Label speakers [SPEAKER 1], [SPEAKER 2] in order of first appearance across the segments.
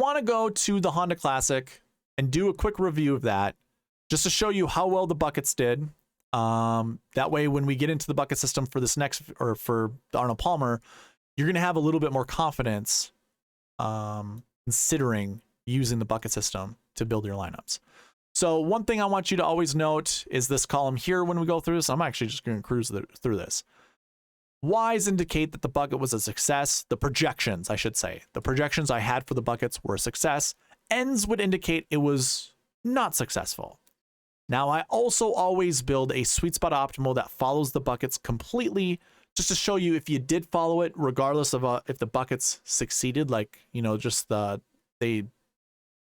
[SPEAKER 1] want to go to the Honda Classic and do a quick review of that, just to show you how well the buckets did. That way, when we get into the bucket system for this next, or for the Arnold Palmer, you're going to have a little bit more confidence considering using the bucket system to build your lineups. So one thing I want you to always note is this column here when we go through this. I'm actually just going to cruise through this. Y's indicate that the bucket was a success. The projections, I should say. The projections I had for the buckets were a success. N's would indicate it was not successful. Now, I also always build a SweetSpot optimal that follows the buckets completely, just to show you if you did follow it, regardless of if the buckets succeeded, like, you know, just they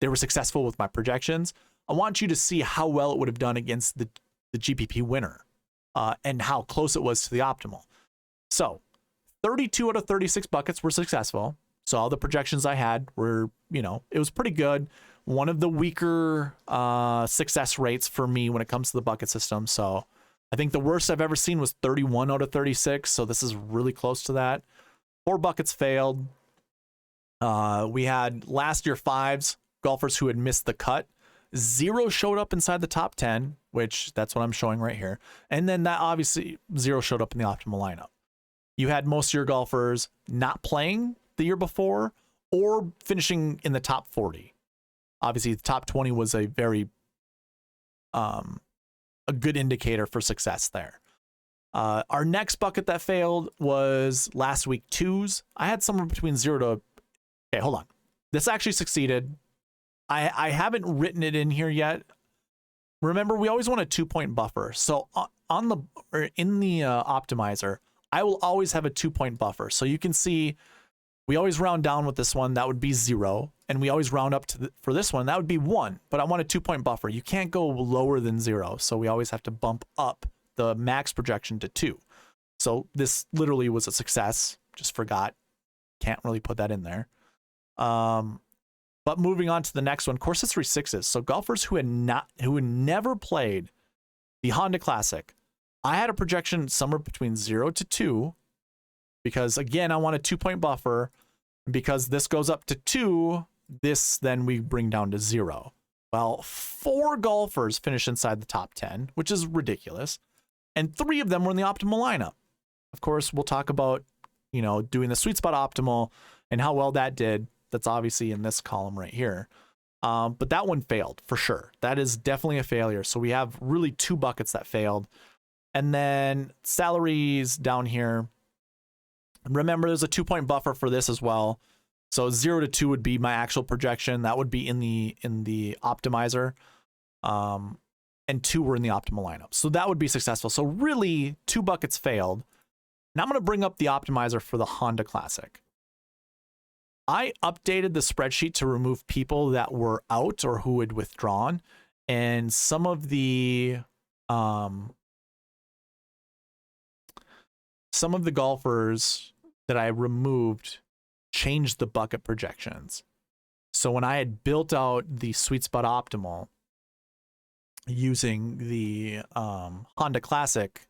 [SPEAKER 1] were successful with my projections. I want you to see how well it would have done against the GPP winner and how close it was to the optimal. So 32 out of 36 buckets were successful. So all the projections I had were, you know, it was pretty good. One of the weaker success rates for me when it comes to the bucket system. So I think the worst I've ever seen was 31 out of 36. So this is really close to that. 4 buckets failed. We had last year 5s, golfers who had missed the cut. 0 showed up inside the top 10, which that's what I'm showing right here. And then that obviously 0 showed up in the optimal lineup. You had most of your golfers not playing the year before or finishing in the top 40. Obviously, the top 20 was a very a good indicator for success there. Our next bucket that failed was last week 2s. I had somewhere between 0 to... Okay, hold on. This actually succeeded. I haven't written it in here yet. Remember, we always want a 2-point buffer. So in the optimizer, I will always have a 2-point buffer. So you can see we always round down with this one. That would be 0. And we always round up to for this one. That would be 1. But I want a 2-point buffer. You can't go lower than 0. So we always have to bump up the max projection to 2. So this literally was a success. Just forgot. Can't really put that in there. But moving on to the next one, course history 6s. So golfers who had never played the Honda Classic, I had a projection somewhere between 0 to 2, because again, I want a 2-point buffer. Because this goes up to 2, this then we bring down to 0. Well, 4 golfers finished inside the top 10, which is ridiculous. And 3 of them were in the optimal lineup. Of course, we'll talk about, you know, doing the SweetSpot optimal and how well that did. That's obviously in this column right here. But that one failed for sure. That is definitely a failure. So we have really 2 buckets that failed. And then salaries down here. Remember, there's a 2-point buffer for this as well. So 0 to 2 would be my actual projection. That would be in the optimizer. And 2 were in the optimal lineup. So that would be successful. So really 2 buckets failed. Now I'm going to bring up the optimizer for the Honda Classic. I updated the spreadsheet to remove people that were out or who had withdrawn, and some of the golfers that I removed changed the bucket projections. So when I had built out the SweetSpot optimal using the Honda Classic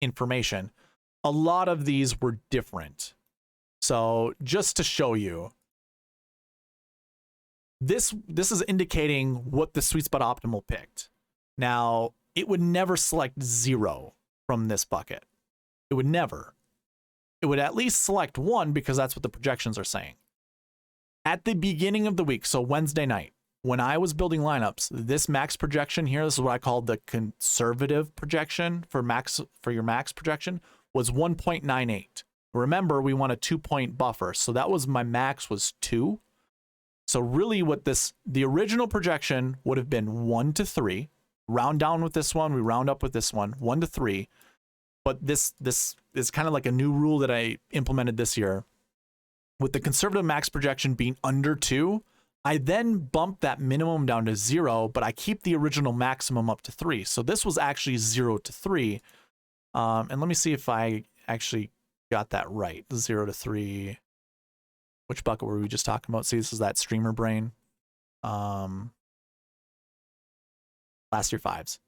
[SPEAKER 1] information, a lot of these were different. So just to show you, this is indicating what the SweetSpot optimal picked. Now, it would never select 0 from this bucket. It would never. It would at least select 1 because that's what the projections are saying. At the beginning of the week, so Wednesday night, when I was building lineups, this max projection here, this is what I called the conservative projection for your max projection, was 1.98. Remember, we want a 2-point buffer. So that was my max was 2. So really what the original projection would have been 1 to 3. Round down with this one, we round up with this one, 1 to 3. But this is kind of like a new rule that I implemented this year. With the conservative max projection being under 2, I then bump that minimum down to 0, but I keep the original maximum up to 3. So this was actually 0 to 3. And let me see if I actually got that right. 0 to 3. Which bucket were we just talking about? See, this is that streamer brain. Last year 5s.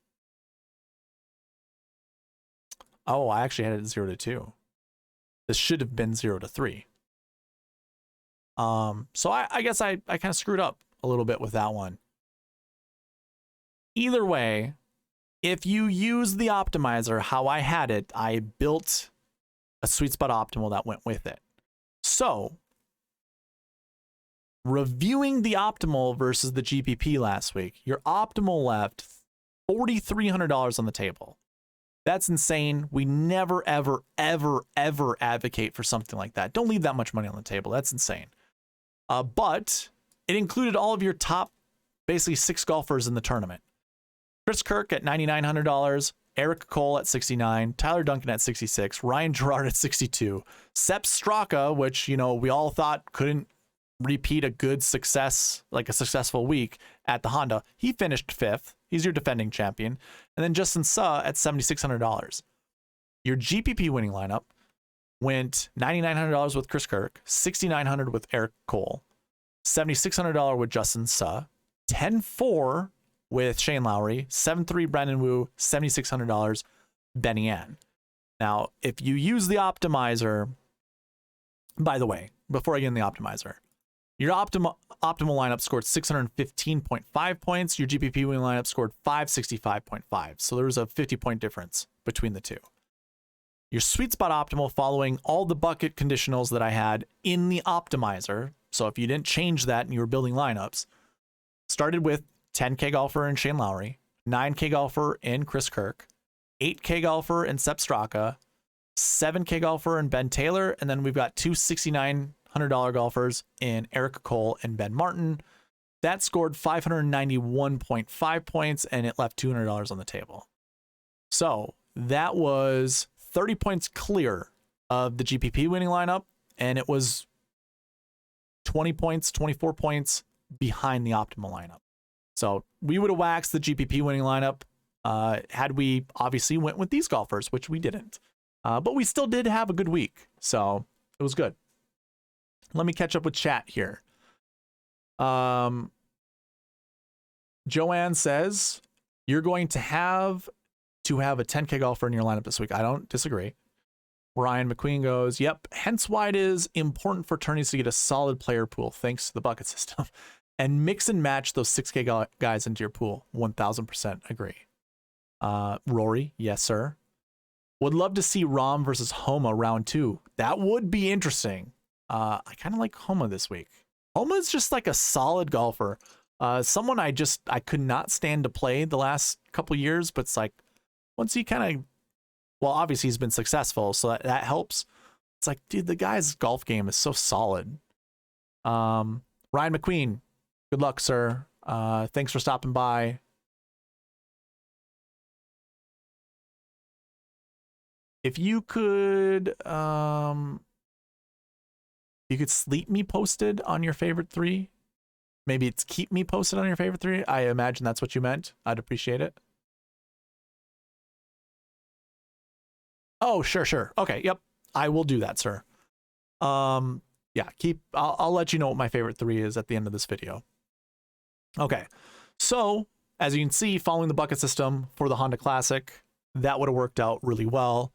[SPEAKER 1] Oh, I actually had it 0 to 2. This should have been 0 to 3. So I guess I kind of screwed up a little bit with that one. Either way, if you use the optimizer how I had it, I built a SweetSpot optimal that went with it. So reviewing the optimal versus the GPP last week, your optimal left $4,300 on the table. That's insane. We never, ever, ever, ever advocate for something like that. Don't leave that much money on the table. That's insane. But it included all of your top, basically 6 golfers in the tournament. Chris Kirk at $9,900, Eric Cole at $69, Tyler Duncan at $66, Ryan Gerard at $62, Sepp Straka, which, you know, we all thought couldn't repeat a good success, like a successful week at the Honda. He finished 5th. He's your defending champion. And then Justin Suh at $7,600. Your GPP winning lineup went $9,900 with Chris Kirk, $6,900 with Eric Cole, $7,600 with Justin Suh, $10,400 with Shane Lowry, $7,300 Brandon Wu, $7,600 Benny Ann. Now, if you use the optimizer, by the way, before I get in the optimizer, your optimal lineup scored 615.5 points. Your GPP winning lineup scored 565.5. So there was a 50-point difference between the two. Your SweetSpot optimal, following all the bucket conditionals that I had in the optimizer, so if you didn't change that and you were building lineups, started with 10K golfer in Shane Lowry, 9K golfer in Chris Kirk, 8K golfer in Sepp Straka, 7K golfer in Ben Taylor, and then we've got two $6,900 golfers in Eric Cole and Ben Martin. That scored 591.5 points, and it left $200 on the table. So that was 30 points clear of the GPP winning lineup, and it was 20 points, 24 points behind the optimal lineup. So we would have waxed the GPP winning lineup had we obviously went with these golfers, which we didn't. But we still did have a good week, so it was good. Let me catch up with chat here. Joanne says, you're going to have a 10K golfer in your lineup this week. I don't disagree. Ryan McQueen goes, yep, hence why it is important for tourneys to get a solid player pool thanks to the bucket system. And mix and match those 6K guys into your pool. 1000% agree. Rory, yes, sir. Would love to see Rom versus Homa round 2. That would be interesting. I kind of like Homa this week. Homa is just like a solid golfer. Someone I could not stand to play the last couple years, but it's like once he kind of, well, obviously he's been successful, so that helps. It's like, dude, the guy's golf game is so solid. Ryan McQueen, good luck, sir. Thanks for stopping by. If you could sleep me posted on your favorite 3. Maybe it's keep me posted on your favorite 3. I imagine that's what you meant. I'd appreciate it. Oh, sure. Okay, yep. I will do that, sir. Yeah, I'll let you know what my favorite 3 is at the end of this video. Okay, so as you can see, following the bucket system for the Honda Classic, that would have worked out really well.